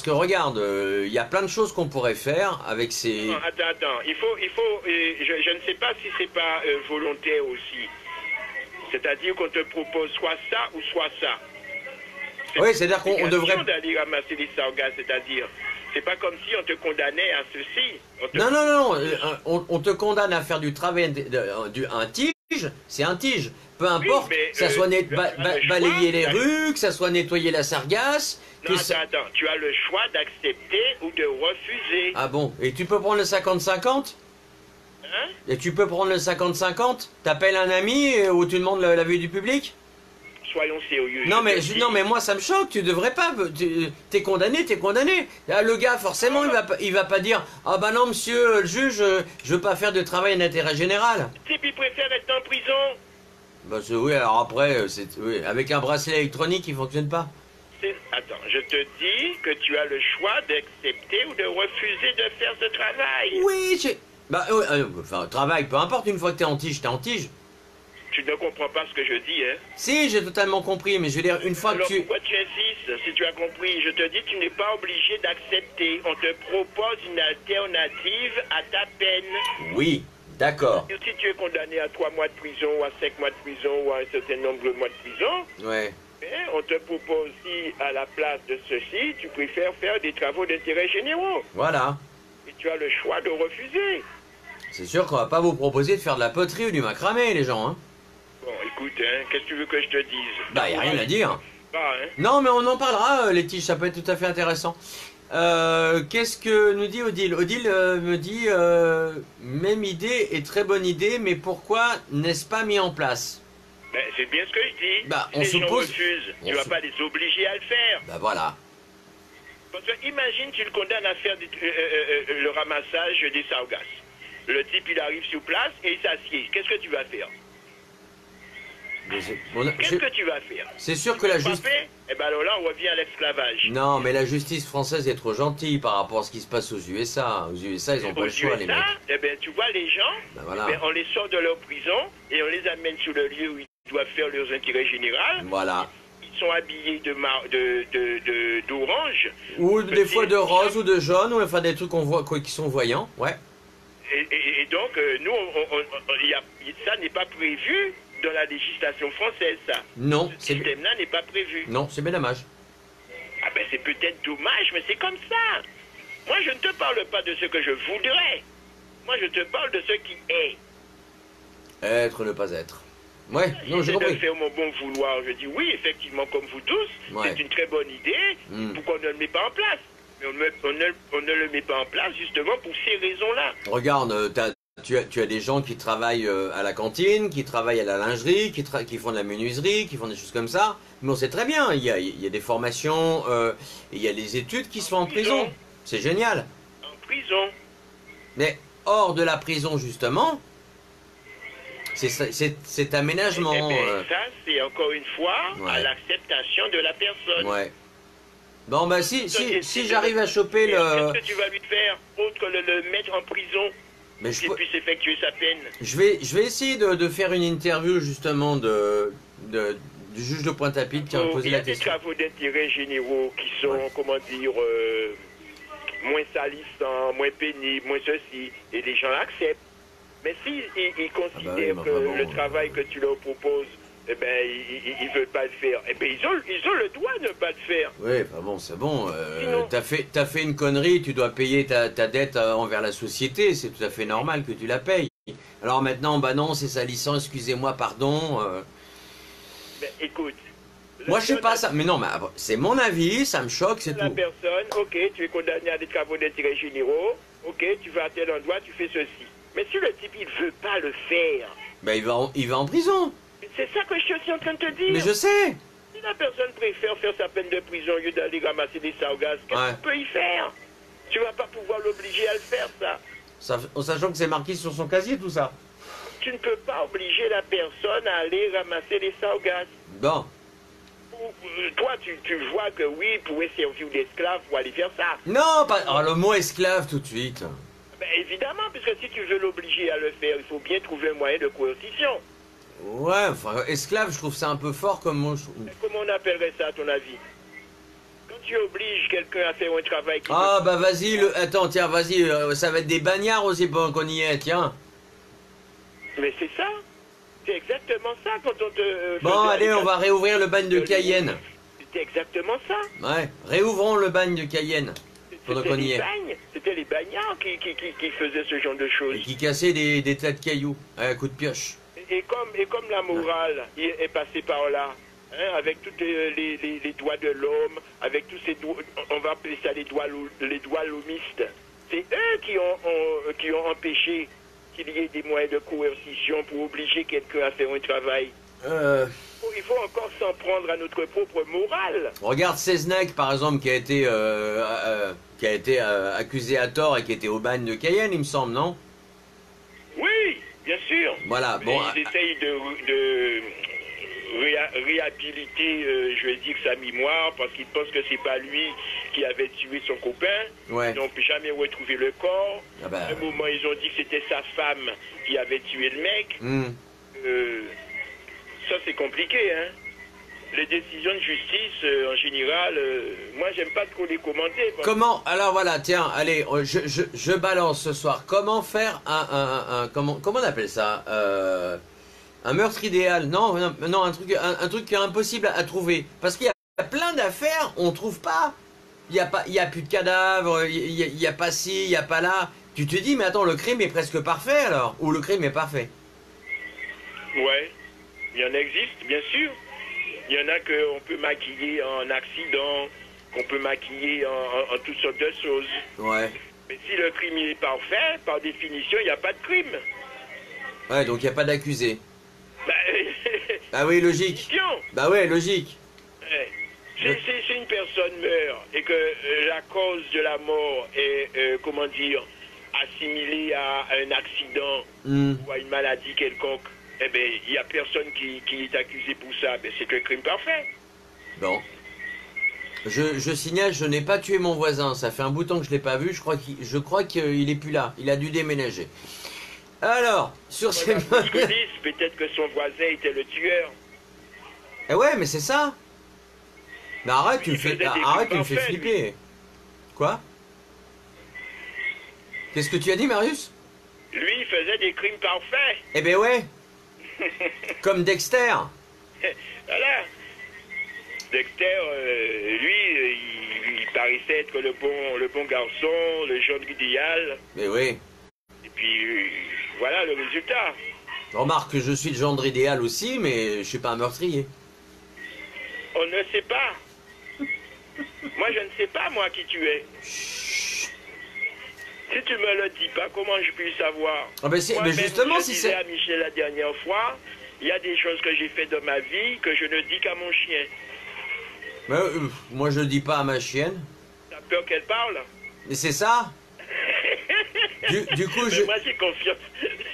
que regarde, il y a plein de choses qu'on pourrait faire avec ces... Non, attends, il faut je ne sais pas si c'est pas volontaire aussi. C'est-à-dire qu'on te propose soit ça ou soit ça. Oui, c'est-à-dire qu'on devrait... d'aller ramasser les sargasses, c'est-à-dire, c'est pas comme si on te condamnait à ceci. Non, on te condamne à faire du travail, un tige, c'est un tige. Peu importe, oui, mais, que ça soit balayer les rues, que ça soit nettoyer la sargasse... Non, attends, tu as le choix d'accepter ou de refuser. Ah bon, et tu peux prendre le 50-50 ? Hein ? Et tu peux prendre le 50-50 ? T'appelles un ami ou tu demandes l'avis du public ? Soyons sérieux. Non mais moi ça me choque, tu devrais pas, t'es condamné. Là, le gars forcément il va pas dire ah bah non monsieur le juge, je veux pas faire de travail d'intérêt général. Si il préfère être en prison. Bah oui, alors après avec un bracelet électronique il fonctionne pas. Attends, je te dis que tu as le choix d'accepter ou de refuser de faire ce travail. Oui, enfin travail, peu importe, une fois que t'es en tige, t'es en tige. Tu ne comprends pas ce que je dis, hein? Si, j'ai totalement compris, mais je veux dire, une fois alors, que tu... pourquoi tu insistes, si tu as compris? Je te dis, tu n'es pas obligé d'accepter. On te propose une alternative à ta peine. Oui, d'accord. Si tu es condamné à 3 mois de prison, ou à 5 mois de prison, ou à un certain nombre de mois de prison... Ouais. On te propose, si à la place de ceci, tu préfères faire des travaux d'intérêt généraux. Voilà. Et tu as le choix de refuser. C'est sûr qu'on va pas vous proposer de faire de la poterie ou du macramé, les gens, hein. Bon, écoute, hein, qu'est-ce que tu veux que je te dise? Bah, y a rien à dire. Pas, hein. Non, mais on en parlera, les tiges, ça peut être tout à fait intéressant. Qu'est-ce que nous dit Odile? Odile me dit, même idée et très bonne idée, mais pourquoi n'est-ce pas mis en place? Ben, c'est bien ce que je dis. Bah, si les gens refusent, tu vas pas les obliger à le faire. Bah voilà. Parce que imagine tu le condamnes à faire le ramassage des sargasses. Le type il arrive sur place et il s'assied. Qu'est-ce que tu vas faire? Qu'est-ce que tu vas faire? C'est sûr que la justice... Eh ben alors là, on revient à l'esclavage. Non, mais la justice française est trop gentille par rapport à ce qui se passe aux USA. Aux USA, ils n'ont pas le choix, les mecs. Eh ben, tu vois, les gens, ben voilà. on les sort de leur prison et on les amène sur le lieu où ils doivent faire leurs intérêts généraux. Voilà. Ils sont habillés d'orange. Ou des fois de rose ou de jaune, ou enfin des trucs qu'on voit, qui sont voyants, ouais. Et donc, nous, ça n'est pas prévu dans la législation française, ça. Non. Ce système-là n'est pas prévu. Non, c'est bien dommage. Ah ben c'est peut-être dommage, mais c'est comme ça. Moi, je ne te parle pas de ce que je voudrais. Moi, je te parle de ce qui est. Être, ne pas être. Ouais, non, j'ai compris. De faire mon bon vouloir. Je dis oui, effectivement, comme vous tous, c'est une très bonne idée. Pourquoi on ne le met pas en place? Mais on ne le met pas en place justement pour ces raisons-là. Regarde, tu as des gens qui travaillent à la cantine, qui travaillent à la lingerie, qui font de la menuiserie, qui font des choses comme ça. Mais on sait très bien, il y a des formations, il y a des études qui se font en prison. C'est génial. En prison. Mais hors de la prison, justement, c'est aménagement. Ça, c'est encore une fois à l'acceptation de la personne. Ouais. Bon, bah si j'arrive à choper le... Qu'est-ce que tu vas lui faire autre que le mettre en prison mais qu'il puisse effectuer sa peine? Je vais essayer de faire une interview, justement, du juge de Pointe-à-Pitre qui a posé la question. Il y a des travaux d'intérêt généraux qui sont, comment dire, moins salissants, moins pénibles, moins ceci, et les gens l'acceptent. Mais s'ils considèrent que le travail que tu leur proposes, eh ben, ils veulent pas le faire. Eh ben, ils ont le droit de ne pas le faire. Oui, bah bon, c'est bon. T'as fait une connerie, tu dois payer ta dette envers la société. C'est tout à fait normal que tu la payes. Alors maintenant, bah non, c'est salissant, excusez-moi, pardon. Ben, écoute. Moi, je sais pas ça. Mais non, mais c'est mon avis, ça me choque, c'est tout. La personne, ok, tu es condamné à des travaux d'intérêt généraux. Ok, tu vas à tel endroit, tu fais ceci. Mais si le type, il veut pas le faire... Ben, il va en prison. C'est ça que je suis aussi en train de te dire. Mais je sais. Si la personne préfère faire sa peine de prison au lieu d'aller ramasser des sargasses, qu'est-ce que tu peux y faire? Tu vas pas pouvoir l'obliger à le faire, ça. En sachant que c'est marqué sur son casier, tout ça. Tu ne peux pas obliger la personne à aller ramasser les sargasses. Bon. Toi, tu vois que oui, il pouvait servir d'esclave pour aller faire ça. Non, pas... Alors, le mot esclave, tout de suite. Ben, évidemment, puisque si tu veux l'obliger à le faire, il faut bien trouver un moyen de coercition. Ouais, enfin, esclave, je trouve ça un peu fort comme mot. Comment on appellerait ça, à ton avis? Quand tu obliges quelqu'un à faire un travail qui... Ah, bah vas-y, attends, tiens, vas-y, ça va être des bagnards aussi pendant qu'on y est, tiens. Mais c'est ça. C'est exactement ça quand on te... Bon, allez, on va réouvrir le bagne de Cayenne. C'était exactement ça. Ouais, réouvrons le bagne de Cayenne. Pendant qu'on y est. C'était les bagnards qui faisaient ce genre de choses. Et qui cassaient des tas de cailloux, à coup de pioche. Et comme la morale est passée par là, hein, avec tous les doigts de l'homme, avec tous ces doigts, on va appeler ça les doigts lomistes. C'est eux qui ont empêché qu'il y ait des moyens de coercition pour obliger quelqu'un à faire un travail. Il faut encore s'en prendre à notre propre morale. Regarde Seznec, par exemple, qui a été accusé à tort et qui était au bagne de Cayenne, il me semble, non? Oui, bien sûr. Voilà, bon. Ils essayent de réhabiliter, je vais dire, sa mémoire, parce qu'ils pensent que c'est pas lui qui avait tué son copain. Ouais. Ils n'ont jamais retrouvé le corps. Ah bah... À un moment, ils ont dit que c'était sa femme qui avait tué le mec. Ça, c'est compliqué, hein. Les décisions de justice, en général, moi, j'aime pas trop les commenter. Comment? Alors voilà, tiens, allez, je balance ce soir. Comment faire comment on appelle ça? Un meurtre idéal? Non, un truc qui est impossible à trouver. Parce qu'il y a plein d'affaires, on trouve pas. Il y a plus de cadavres, il y a pas ci, il y a pas là. Tu te dis, mais attends, le crime est presque parfait alors? Ou le crime est parfait? Ouais, il y en existe, bien sûr. Il y en a qu'on peut maquiller en accident, qu'on peut maquiller en toutes sortes de choses. Ouais. Mais si le crime est parfait, par définition, il n'y a pas de crime. Ouais, donc il n'y a pas d'accusé. Ah oui, logique. Bah ouais, logique. Ouais. Si une personne meurt et que la cause de la mort est, comment dire, assimilée à un accident ou à une maladie quelconque, Eh bien, il n'y a personne qui est accusé pour ça. Ben, c'est un crime parfait. Bon. Je signale, je n'ai pas tué mon voisin. Ça fait un bout de temps que je ne l'ai pas vu. Je crois qu'il est plus là. Il a dû déménager. Alors, sur ces... Peut-être que son voisin était le tueur. Eh ouais, mais c'est ça. Mais arrête, tu me fais flipper. Lui. Quoi? Qu'est-ce que tu as dit, Marius? Lui, il faisait des crimes parfaits. Eh ben ouais. Comme Dexter. Voilà. Dexter, lui, il paraissait être le bon garçon, le jeune idéal. Mais oui. Et puis, voilà le résultat. Remarque que je suis le gendre idéal aussi, mais je suis pas un meurtrier. On ne sait pas. Moi, je ne sais pas, moi, qui tu es. Chut. Si tu me le dis pas, comment je puis savoir? Ah ben mais justement, si c'est... Je disais à Michel la dernière fois, il y a des choses que j'ai fait dans ma vie que je ne dis qu'à mon chien. Mais, moi, je dis pas à ma chienne. T'as peur qu'elle parle? Mais c'est ça. Du coup, moi, j'ai confiance.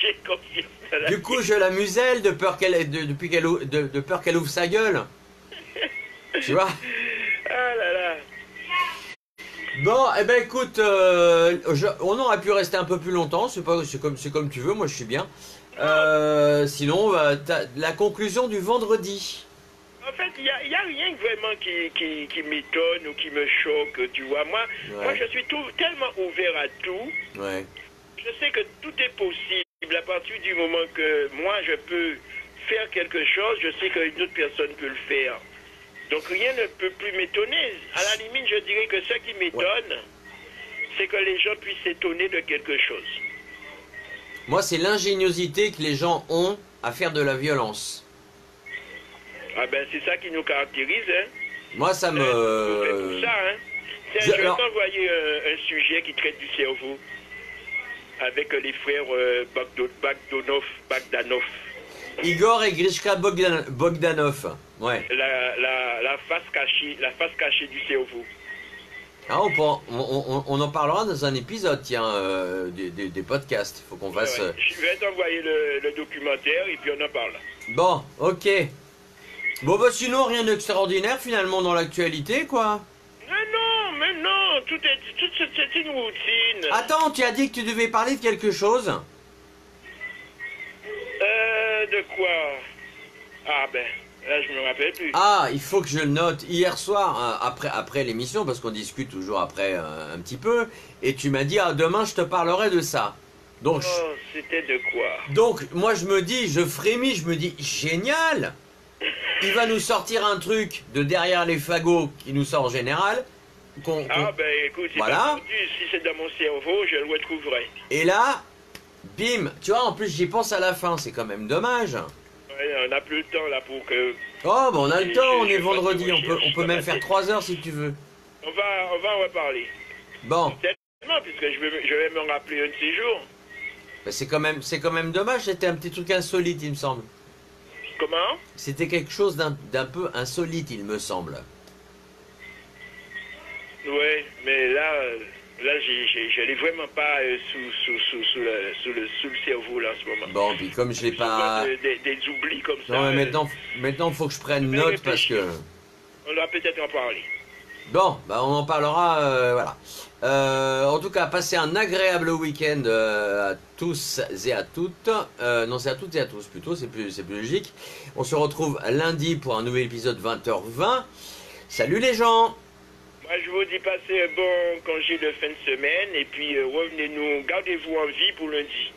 J'ai confiance. Du coup, je la muselle de peur qu'elle ouvre sa gueule. Tu vois? Ah là là. Bon, eh ben écoute, on aurait pu rester un peu plus longtemps, c'est comme tu veux, moi je suis bien. Sinon, la conclusion du vendredi. En fait, il y a rien vraiment qui m'étonne ou qui me choque, tu vois. Moi, je suis tellement ouvert à tout. Ouais. Je sais que tout est possible à partir du moment que moi je peux faire quelque chose, je sais qu'une autre personne peut le faire. Donc rien ne peut plus m'étonner. À la limite, je dirais que ce qui m'étonne, c'est que les gens puissent s'étonner de quelque chose. Moi, c'est l'ingéniosité que les gens ont à faire de la violence. Ah ben, c'est ça qui nous caractérise, hein. Moi, ça me... C'est pour ça, hein. Je vais t'envoyer un sujet qui traite du cerveau avec les frères Bogdanov. Igor et Grishka Bogdanov. Ouais. La face cachée du cerveau. Ah, on en parlera dans un épisode, tiens, des podcasts. Faut qu'on fasse... Je vais t'envoyer le documentaire et puis on en parle. Bon, ok. Bon, bah sinon, rien d'extraordinaire finalement dans l'actualité, quoi. Mais non, c'est une routine. Attends, tu as dit que tu devais parler de quelque chose. De quoi? Ah ben, là je me rappelle plus. Ah, il faut que je le note. Hier soir, après l'émission, parce qu'on discute toujours après un petit peu, et tu m'as dit, ah, demain je te parlerai de ça. Donc, c'était de quoi? Donc, moi je frémis, je me dis, génial! Il va nous sortir un truc de derrière les fagots qui nous sort en général. Ben écoute, voilà. Si c'est dans mon cerveau, je le retrouverai. Et là, bim, tu vois, en plus j'y pense à la fin, c'est quand même dommage. Ouais, on n'a plus le temps là pour que... Oh, on a le temps, on est vendredi, on peut même faire 3 heures si tu veux. On va en reparler. Bon. Certainement, puisque je vais me rappeler un de ces jours. Mais c'est quand même dommage, c'était un petit truc insolite, il me semble. Comment? C'était quelque chose d'un peu insolite, il me semble. Ouais, mais là je l'ai vraiment pas sous le cerveau là en ce moment. Bon, puis comme je l'ai pas... Des oublis comme ça. Non, mais maintenant faut que je prenne note parce que... On va peut-être en parler. Bon, bah on en parlera, voilà. En tout cas, passez un agréable week-end à tous et à toutes. Non, c'est à toutes et à tous plutôt, c'est plus logique. On se retrouve lundi pour un nouvel épisode 20h20. Salut les gens! Moi, je vous dis passez un bon congé de fin de semaine et puis revenez-nous, gardez-vous en vie pour lundi.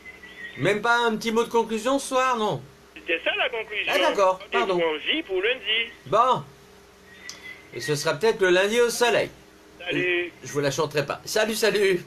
Même pas un petit mot de conclusion ce soir, non? C'était ça la conclusion. Ah d'accord, pardon. Gardez-vous en vie pour lundi. Bon. Et ce sera peut-être le lundi au soleil. Salut. Je vous la chanterai pas. Salut, salut.